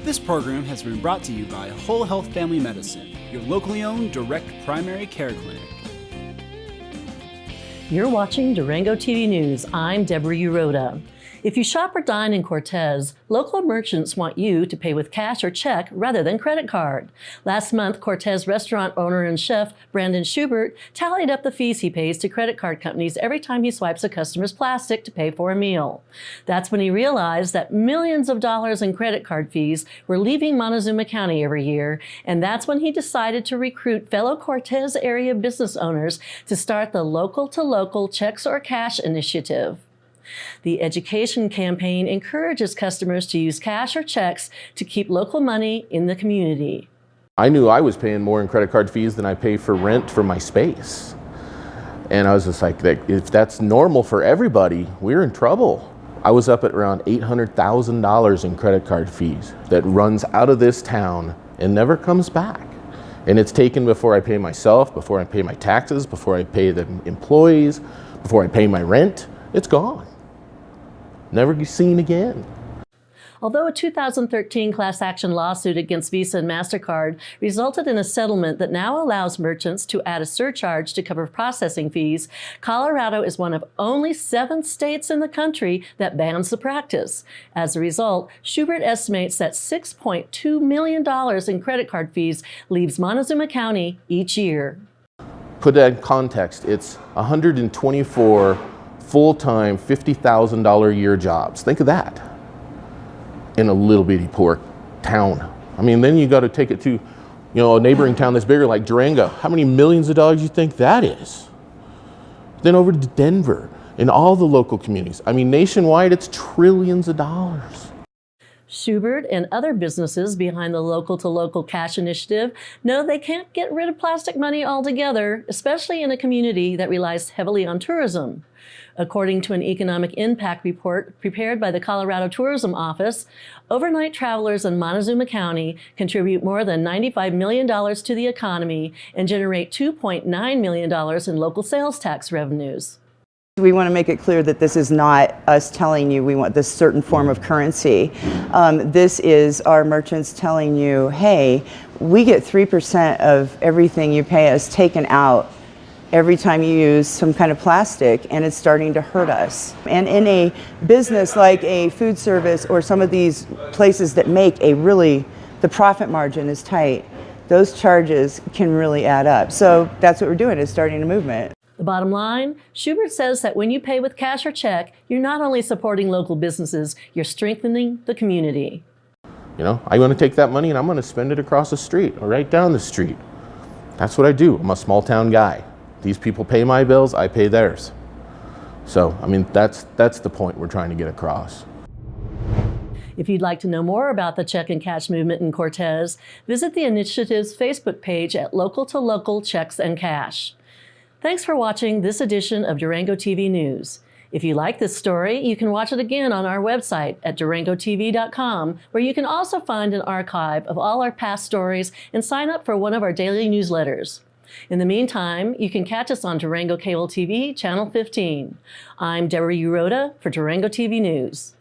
This program has been brought to you by Whole Health Family Medicine, your locally owned direct primary care clinic. You're watching Durango TV News. I'm Deborah Uroda. If you shop or dine in Cortez, local merchants want you to pay with cash or check rather than credit card. Last month, Cortez restaurant owner and chef Brandon Schubert tallied up the fees he pays to credit card companies every time he swipes a customer's plastic to pay for a meal. That's when he realized that millions of dollars in credit card fees were leaving Montezuma County every year, and that's when he decided to recruit fellow Cortez area business owners to start the Local-to-Local Checks or Cash initiative. The education campaign encourages customers to use cash or checks to keep local money in the community. I knew I was paying more in credit card fees than I pay for rent for my space. And I was just like, if that's normal for everybody, we're in trouble. I was up at around $800,000 in credit card fees that runs out of this town and never comes back. And it's taken before I pay myself, before I pay my taxes, before I pay the employees, before I pay my rent. It's gone. Never be seen again. Although a 2013 class action lawsuit against Visa and MasterCard resulted in a settlement that now allows merchants to add a surcharge to cover processing fees, Colorado is one of only 7 states in the country that bans the practice. As a result, Schubert estimates that $6.2 million in credit card fees leaves Montezuma County each year. Put that in context, it's 124 full-time, $50,000 a year jobs. Think of that in a little bitty poor town. I mean, then you got to take it to, a neighboring town that's bigger like Durango. How many millions of dollars do you think that is? Then over to Denver and all the local communities. I mean, nationwide, it's trillions of dollars. Schubert and other businesses behind the Local-to-Local Cash initiative know they can't get rid of plastic money altogether, especially in a community that relies heavily on tourism. According to an economic impact report prepared by the Colorado Tourism Office, overnight travelers in Montezuma County contribute more than $95 million to the economy and generate $2.9 million in local sales tax revenues. We want to make it clear that this is not us telling you we want this certain form of currency. This is our merchants telling you, hey, we get 3% of everything you pay us taken out every time you use some kind of plastic, and it's starting to hurt us. And in a business like a food service or some of these places that make the profit margin is tight, those charges can really add up. So that's what we're doing, is starting a movement. The bottom line, Schubert says that when you pay with cash or check, you're not only supporting local businesses, you're strengthening the community. I'm going to take that money and I'm going to spend it across the street or right down the street. That's what I do. I'm a small town guy. These people pay my bills, I pay theirs. So, that's the point we're trying to get across. If you'd like to know more about the check and cash movement in Cortez, visit the initiative's Facebook page at Local-to-Local Checks and Cash. Thanks for watching this edition of Durango TV News. If you like this story, you can watch it again on our website at durangotv.com, where you can also find an archive of all our past stories and sign up for one of our daily newsletters. In the meantime, you can catch us on Durango Cable TV, Channel 15. I'm Deborah Uroda for Durango TV News.